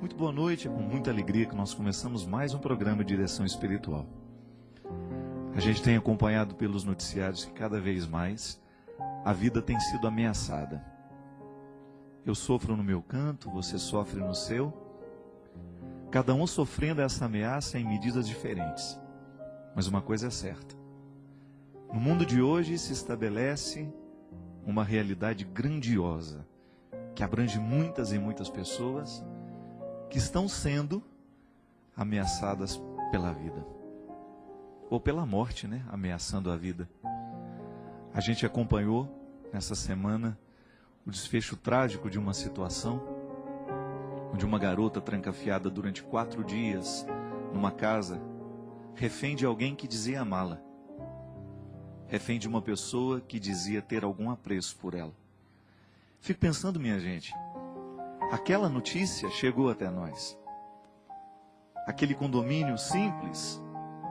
Muito boa noite, é com muita alegria que nós começamos mais um programa de Direção Espiritual. A gente tem acompanhado pelos noticiários que cada vez mais a vida tem sido ameaçada. Eu sofro no meu canto, você sofre no seu. Cada um sofrendo essa ameaça em medidas diferentes. Mas uma coisa é certa. No mundo de hoje se estabelece uma realidade grandiosa, que abrange muitas e muitas pessoas que estão sendo ameaçadas pela vida. Ou pela morte, né? Ameaçando a vida. A gente acompanhou nessa semana o desfecho trágico de uma situação onde uma garota trancafiada durante 4 dias numa casa, refém de alguém que dizia amá-la, refém de uma pessoa que dizia ter algum apreço por ela. Fico pensando, minha gente, aquela notícia chegou até nós. Aquele condomínio simples,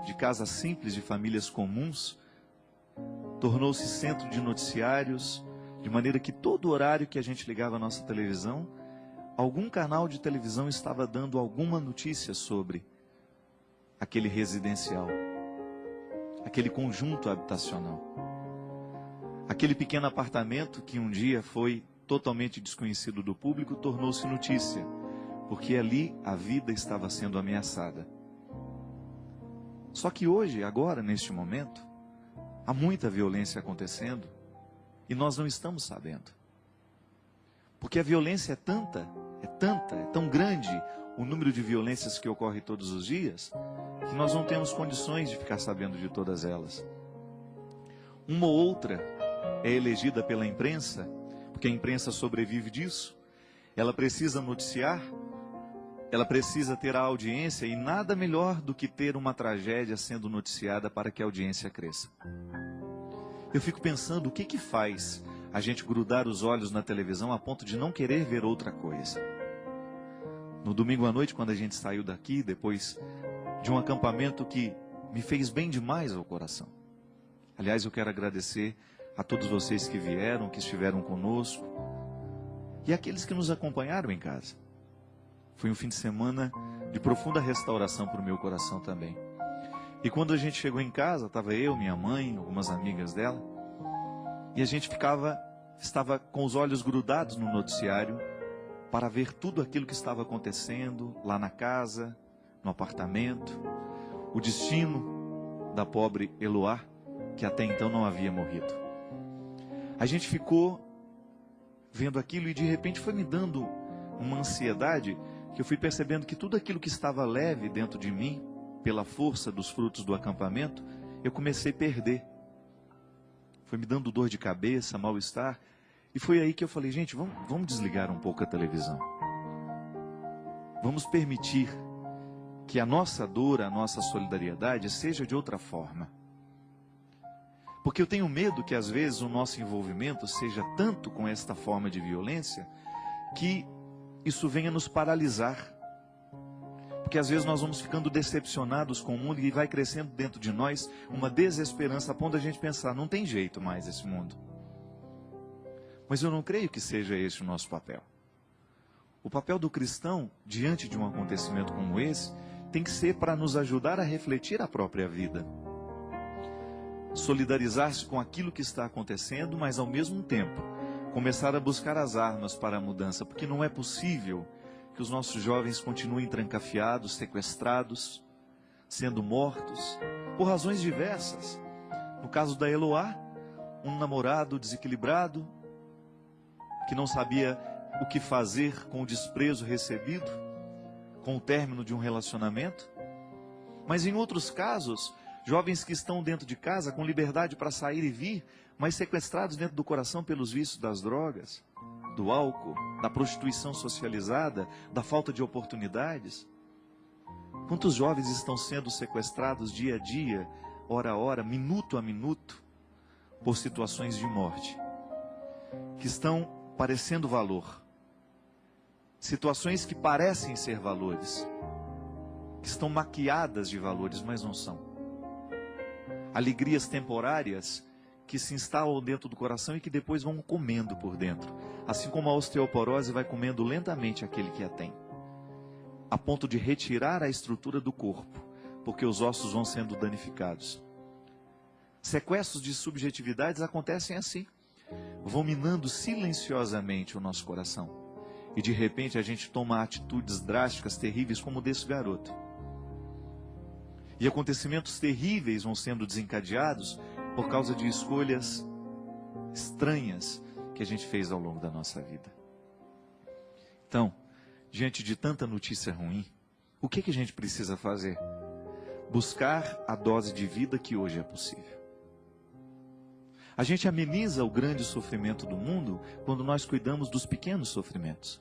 de casas simples, de famílias comuns, tornou-se centro de noticiários, de maneira que todo horário que a gente ligava a nossa televisão, algum canal de televisão estava dando alguma notícia sobre aquele residencial, aquele conjunto habitacional, aquele pequeno apartamento que um dia foi totalmente desconhecido do público, tornou-se notícia, porque ali a vida estava sendo ameaçada. Só que hoje, agora, neste momento, há muita violência acontecendo e nós não estamos sabendo. Porque a violência é tão grande o número de violências que ocorre todos os dias, que nós não temos condições de ficar sabendo de todas elas. Uma ou outra é elegida pela imprensa, porque a imprensa sobrevive disso. Ela precisa noticiar, ela precisa ter a audiência, e nada melhor do que ter uma tragédia sendo noticiada para que a audiência cresça. Eu fico pensando, o que faz a gente grudar os olhos na televisão a ponto de não querer ver outra coisa? No domingo à noite, quando a gente saiu daqui, depois de um acampamento que me fez bem demais ao coração. Aliás, eu quero agradecer a todos vocês que vieram, que estiveram conosco, e aqueles que nos acompanharam em casa. Foi um fim de semana de profunda restauração para o meu coração também. E quando a gente chegou em casa, estava eu, minha mãe, algumas amigas dela, e a gente estava com os olhos grudados no noticiário para ver tudo aquilo que estava acontecendo lá na casa, no apartamento, o destino da pobre Eloá, que até então não havia morrido. A gente ficou vendo aquilo e de repente foi me dando uma ansiedade, que eu fui percebendo que tudo aquilo que estava leve dentro de mim, pela força dos frutos do acampamento, eu comecei a perder. Foi me dando dor de cabeça, mal-estar, e foi aí que eu falei, gente, vamos desligar um pouco a televisão. Vamos permitir que a nossa dor, a nossa solidariedade seja de outra forma. Porque eu tenho medo que às vezes o nosso envolvimento seja tanto com esta forma de violência, que isso venha nos paralisar. Porque às vezes nós vamos ficando decepcionados com o mundo e vai crescendo dentro de nós uma desesperança a ponto de a gente pensar, não tem jeito mais esse mundo. Mas eu não creio que seja esse o nosso papel. O papel do cristão, diante de um acontecimento como esse, tem que ser para nos ajudar a refletir a própria vida. Solidarizar-se com aquilo que está acontecendo, mas ao mesmo tempo começar a buscar as armas para a mudança, porque não é possível que os nossos jovens continuem trancafiados, sequestrados, sendo mortos, por razões diversas. No caso da Eloá, um namorado desequilibrado, que não sabia o que fazer com o desprezo recebido, com o término de um relacionamento. Mas em outros casos, jovens que estão dentro de casa com liberdade para sair e vir, mas sequestrados dentro do coração pelos vícios das drogas, do álcool, da prostituição socializada, da falta de oportunidades. Quantos jovens estão sendo sequestrados dia a dia, hora a hora, minuto a minuto, por situações de morte, que estão parecendo valor. Situações que parecem ser valores, que estão maquiadas de valores, mas não são. Alegrias temporárias que se instalam dentro do coração e que depois vão comendo por dentro. Assim como a osteoporose vai comendo lentamente aquele que a tem. a ponto de retirar a estrutura do corpo, porque os ossos vão sendo danificados. Sequestros de subjetividades acontecem assim, vão minando silenciosamente o nosso coração. E de repente a gente toma atitudes drásticas, terríveis, como o desse garoto. E acontecimentos terríveis vão sendo desencadeados por causa de escolhas estranhas que a gente fez ao longo da nossa vida. Então, diante de tanta notícia ruim, o que a gente precisa fazer? Buscar a dose de vida que hoje é possível. A gente ameniza o grande sofrimento do mundo quando nós cuidamos dos pequenos sofrimentos.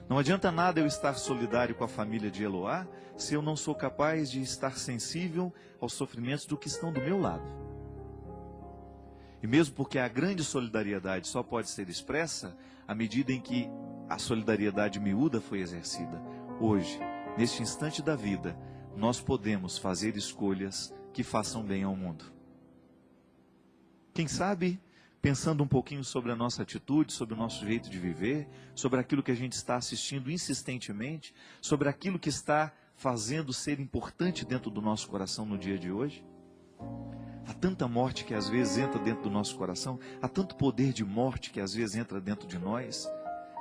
Não adianta nada eu estar solidário com a família de Eloá se eu não sou capaz de estar sensível aos sofrimentos do que estão do meu lado. E mesmo porque a grande solidariedade só pode ser expressa à medida em que a solidariedade miúda foi exercida. Hoje, neste instante da vida, nós podemos fazer escolhas que façam bem ao mundo. Quem sabe, pensando um pouquinho sobre a nossa atitude, sobre o nosso jeito de viver, sobre aquilo que a gente está assistindo insistentemente, sobre aquilo que está fazendo ser importante dentro do nosso coração no dia de hoje. Há tanta morte que às vezes entra dentro do nosso coração, há tanto poder de morte que às vezes entra dentro de nós,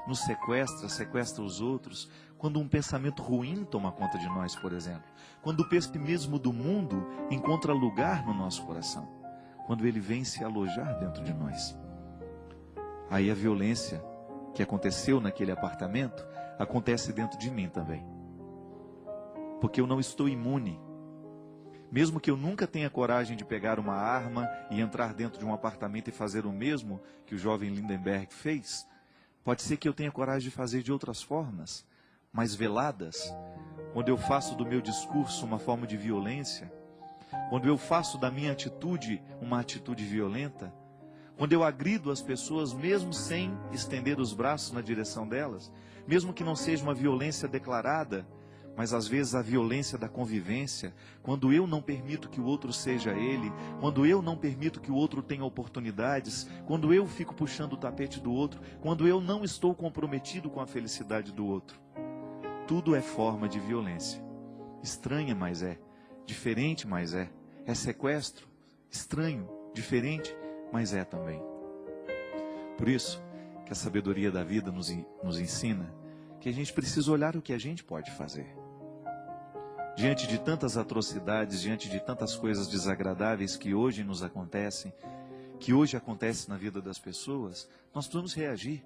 nos sequestra, sequestra os outros. Quando um pensamento ruim toma conta de nós, por exemplo, quando o pessimismo do mundo encontra lugar no nosso coração, quando ele vem se alojar dentro de nós. Aí a violência que aconteceu naquele apartamento acontece dentro de mim também. Porque eu não estou imune. Mesmo que eu nunca tenha coragem de pegar uma arma e entrar dentro de um apartamento e fazer o mesmo que o jovem Lindenberg fez, pode ser que eu tenha coragem de fazer de outras formas, mais veladas, onde eu faço do meu discurso uma forma de violência, quando eu faço da minha atitude uma atitude violenta, quando eu agrido as pessoas mesmo sem estender os braços na direção delas, mesmo que não seja uma violência declarada, mas às vezes a violência da convivência, quando eu não permito que o outro seja ele, quando eu não permito que o outro tenha oportunidades, quando eu fico puxando o tapete do outro, quando eu não estou comprometido com a felicidade do outro. Tudo é forma de violência. Estranha, mas é. Diferente, mas é. É sequestro. Estranho, diferente, mas é também. Por isso que a sabedoria da vida nos ensina que a gente precisa olhar o que a gente pode fazer. Diante de tantas atrocidades, diante de tantas coisas desagradáveis que hoje nos acontecem, que hoje acontecem na vida das pessoas, nós precisamos reagir.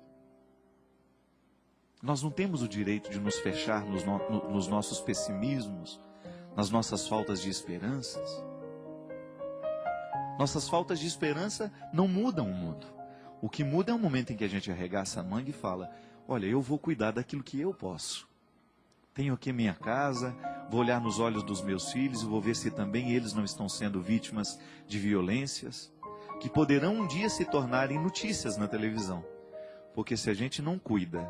Nós não temos o direito de nos fechar nos nossos pessimismos, nas nossas faltas de esperanças. Nossas faltas de esperança não mudam o mundo. O que muda é o momento em que a gente arregaça a manga e fala: olha, eu vou cuidar daquilo que eu posso. Tenho aqui minha casa, vou olhar nos olhos dos meus filhos e vou ver se também eles não estão sendo vítimas de violências, que poderão um dia se tornarem notícias na televisão. Porque se a gente não cuida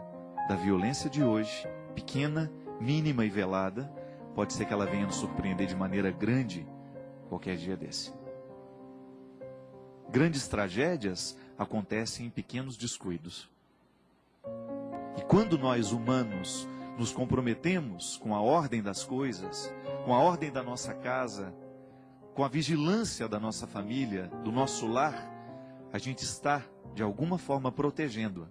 da violência de hoje, pequena, mínima e velada, pode ser que ela venha nos surpreender de maneira grande qualquer dia desse. Grandes tragédias acontecem em pequenos descuidos. E quando nós humanos nos comprometemos com a ordem das coisas, com a ordem da nossa casa, com a vigilância da nossa família, do nosso lar, a gente está, de alguma forma, protegendo-a,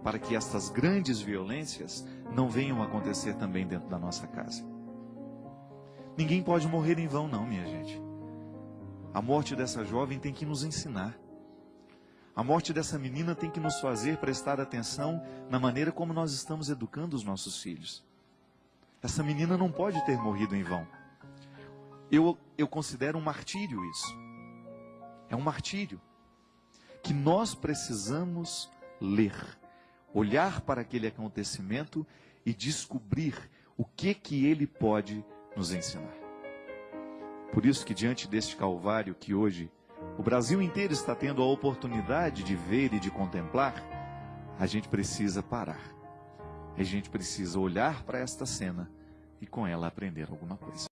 para que estas grandes violências não venham a acontecer também dentro da nossa casa. Ninguém pode morrer em vão, não, minha gente. A morte dessa jovem tem que nos ensinar. A morte dessa menina tem que nos fazer prestar atenção na maneira como nós estamos educando os nossos filhos. Essa menina não pode ter morrido em vão. Eu considero um martírio isso. É um martírio que nós precisamos ler, olhar para aquele acontecimento e descobrir o que ele pode nos ensinar. Por isso que diante deste Calvário que hoje o Brasil inteiro está tendo a oportunidade de ver e de contemplar, a gente precisa parar. A gente precisa olhar para esta cena e com ela aprender alguma coisa.